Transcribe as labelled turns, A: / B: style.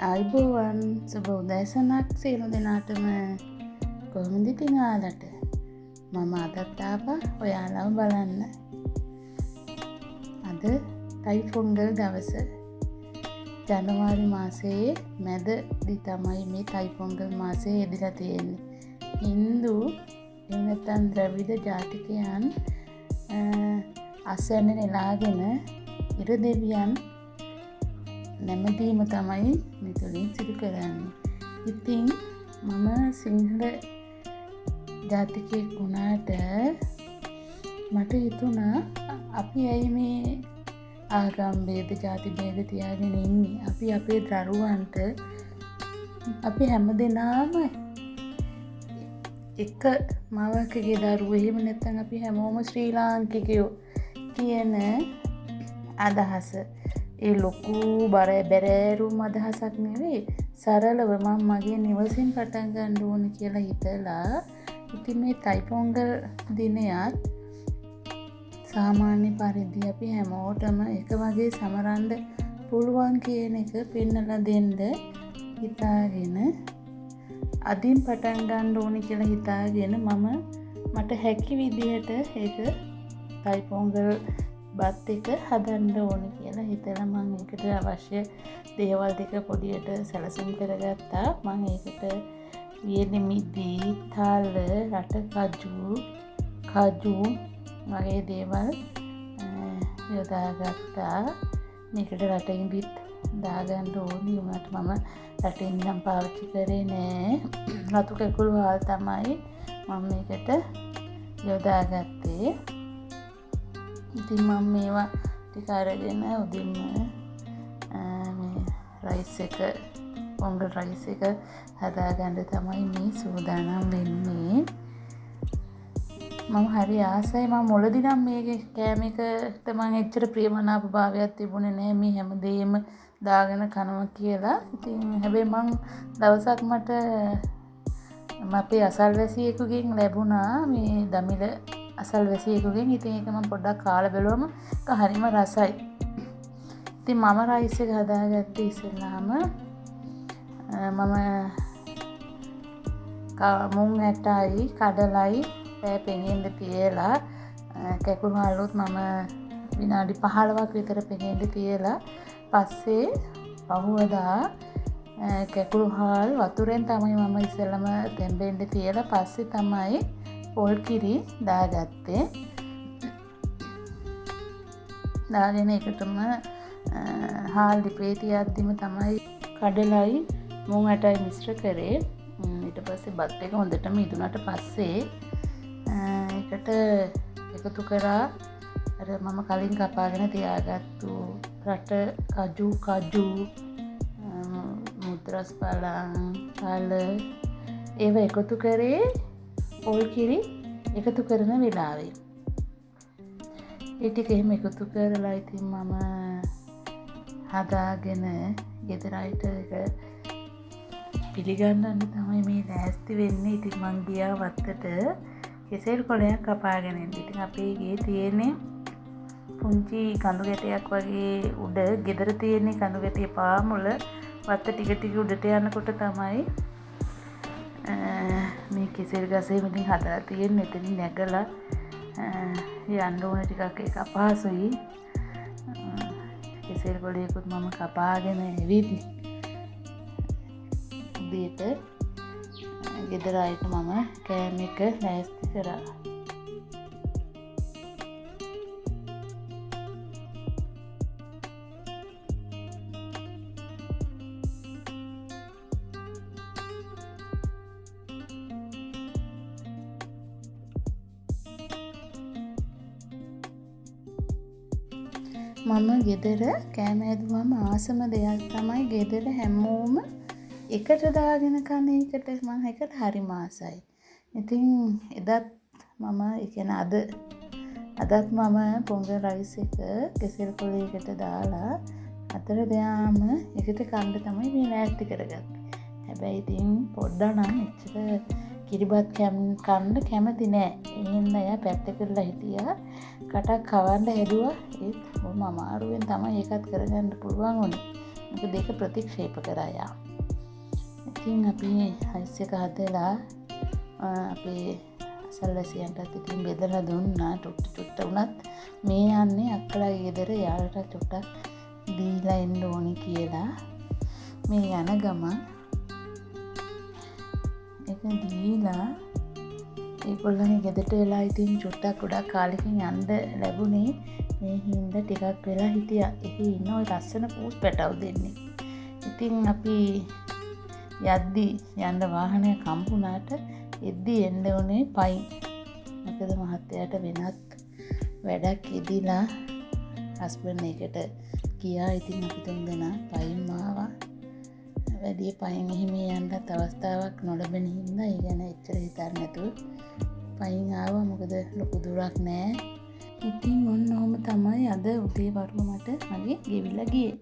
A: ආයිබෝවන් සුබ උදෑසනක් සියලු දෙනාටම. කොහොමද ඉතින් ඔයාලට? මම අදත් ආවා ඔයාලව බලන්න. අද තයිපොංගල් දවස. ජනවාරි මාසයේ මැදදී තමයි මේ තයිපොංගල් මාසය යෙදලා තියෙන්නේ. හින්දු එන්නතන් ද්‍රවිඩ ජාතිකයන් අසන්න නෙලාගෙන ඉර දෙවියන් නැමදීම තමයි මෙතුළින් සිදු කරන්නේ. ඉතින් මම සිංහල ජාතිකයෙක් වුණාට මට හිතුණා අපි ඇයි මේ ආගම් භේද ජාති භේද තියාගෙන ඉන්නේ? අපි අපේ දරුවන්ට අපි හැමදෙනාම එක මවකගේ දරුවෝ එහෙම නැත්නම් අපි හැමෝම ශ්‍රී ලාංකිකයෝ කියන අදහස ඒ ලොකු බැරෑරුම් අදහසක් නෙවෙයි, සරලව මම මගේ නිවසින් පටන් ගන්න ඕනේ කියලා හිතලා ඉතින් මේ තයිපොංගල් දිනයත් සාමාන්‍ය පරිදි අපි හැමෝටම එක වගේ සමරන්න පුළුවන් කියන එක පෙන්නලා දෙන්න හිතාගෙන අදින් පටන් ගන්න ඕනේ කියලා හිතාගෙන මට හැකි විදිහට ඒක තයිපොංගල් බත් එක හදන්න ඕනේ කියලා හිතලා මම ඒකට අවශ්‍ය දේවල් ටික පොඩියට සැලසුම් කරගත්තා. මම ඒකට වියලි මිදි, තල, රට කජු වගේ දේවල් යොදාගත්තා. මේකට රටින් බිත් දාගන්න ඕනේ වුණාට මම රටින් නම් පාවිච්චි කරේ නෑ. රතු කැකුළු හාල් තමයි මම මේකට යොදාගත්තේ. ඉතින් මම මේවා ටික අරගෙන උදින්ම මේ රයිස් එක පොංගල් රයිස් එක හදාගන්න තමයි මේ සූදානම් වෙන්නේ. මම හරි ආසයි. මම මුලදී නම් මේකේ කෑම එකට මම එච්චර ප්‍රියමනාප භාවයක් තිබුණේ නෑ මේ හැමදේම දාගෙන කනවා කියලා. ඉතින් හැබැයි මම දවසක් මට අපේ අසල්වැසියෙකුගෙන් ලැබුණා මේ දමිළ අසල්වැසියෙකුගෙන්. ඉතින් ඒක මම පොඩ්ඩක් කාලා බැලුවම ඒක හරිම රසයි. ඉතින් මම රයිස් එක හදාගත්තේ ඉස්සෙල්ලාම මම මුං ඇටයි කඩලයි පැය පෙඟෙන්න තියලා කැකුළු හාලුත් මම විනාඩි 15ක් විතර පෙඟෙන්න තියලා පස්සේ පහුවදා කැකුළු හාල් වතුරෙන් තමයි මම ඉස්සෙල්ලාම තැම්බෙන්න තියලා පස්සේ තමයි පොල් කිරි දාගත්තේ. දාගෙන එකටම හාල් ලිපේ තියද්දිම තමයි කඩලයි මුං ඇටයි මිශ්‍ර කරේ. ඊට පස්සේ බත් එක හොඳටම ඉදුණාට පස්සේ ඒකට එකතු කරා අර මම කලින් කපාගෙන තියාගත්තු රට කජු මුද්‍රස් පලං තල ඒව එකතු කරේ පොල් කිරි එකතු කරන වෙලාවේ. ඒ ටික එහෙම එකතු කරලා ඉතින් මම හදාගෙන ගෙදර අයට ඒක පිළිගන්නන්න තමයි මේ ලෑස්ති වෙන්නේ. ඉතින් මං ගියා වත්තට කෙසෙල් කොළයක් කපාගෙන එන්න. ඉතින් අපේ ගේ තියෙන්නේ පුංචි කඳු ගැටයක් වගේ උඩ ගෙදර තියෙන්නේ කඳු ගැටිය පාමුල වත්ත ටික උඩට යනකොට තමයි මේ කෙසෙල් ගසේ මෙතන හදලා තියෙන්නේ. එතනින් නැගලා යන්න ඕන ටිකක් ඒක අපහසුයි. කෙසෙල් කොළයකුත් මම කපාගෙන ඇවිත් උදේට ගෙදර අයට මම කෑම එක ලෑස්ති කරා. මම ගෙදර කෑම හැදුවම ආසම දෙයක් තමයි ගෙදර හැමෝම එකට දාගෙන කන එකට මම ඒකට හරිම ආසයි. ඉතින් එදත් මම අදත් මම පොංගල් රයිස් එක කෙසෙල් කොළයකට දාලා අතර දෙයාම එකට කන්න තමයි මේ ලෑස්ති කරගත්තේ. හැබැයි ඉතින් පොඩ්ඩක් නම් එච්චර කිරිබත් කන්න කැමති නෑ. එහෙනම් එයා පැත්තකට හිටියා. කටක් කවන්න හැදුවා. ඒත් බොහොම අමාරුවෙන් තමයි ඒකත් කරගන්න පුළුවන් වුණේ. මොකද ඒක ප්‍රතික්ෂේප කරා යා. ඉතින් අපි අයිස් එක හදලා අපේ අසල්වැසියන්ටත් ඉතින් බෙදලා දුන්නා. ටුට්ට උනත් මේ යන්නේ අක්කලාගේ ගෙදර යාළට චුට්ටක් දීලා එන්න ඕනි කියලා මේ යන ගමන් ඒක දීලා ඒගොල්ලන්ගේ ගෙදරට වෙලා ඉතින් චුට්ටක් ගොඩක් කාලෙකින් යන්න ලැබුණේ. මේ හින්දා ටිකක් වෙලා හිටියා. එහි ඉන්න ඔය ලස්සන පූස් පැටව් දෙන්නේ. ඉතින් අපි යද්දි යන්න වාහනය කම්පුණාට එද්දි එන්න උනේ පයින්. මොකද මහත්තයාට වෙනත් වැඩක් ඉදිලා හස්බන්ඩ් එකට ගියා. ඉතින් අපි තුන්දෙනා පයින් ආවා. වැඩි පයින් එහෙම යන්නත් අවස්ථාවක් නොලැබෙන හින්දා ඒ ගැන එච්චර හිතන්නේ නැතුව පයින් ආවා. මොකද ලොකු දුරක් නෑ. ඉතින් ඔන්න ඔහොම තමයි අද උදේ වරුව මට මගේ ගෙවිලා ගියේ.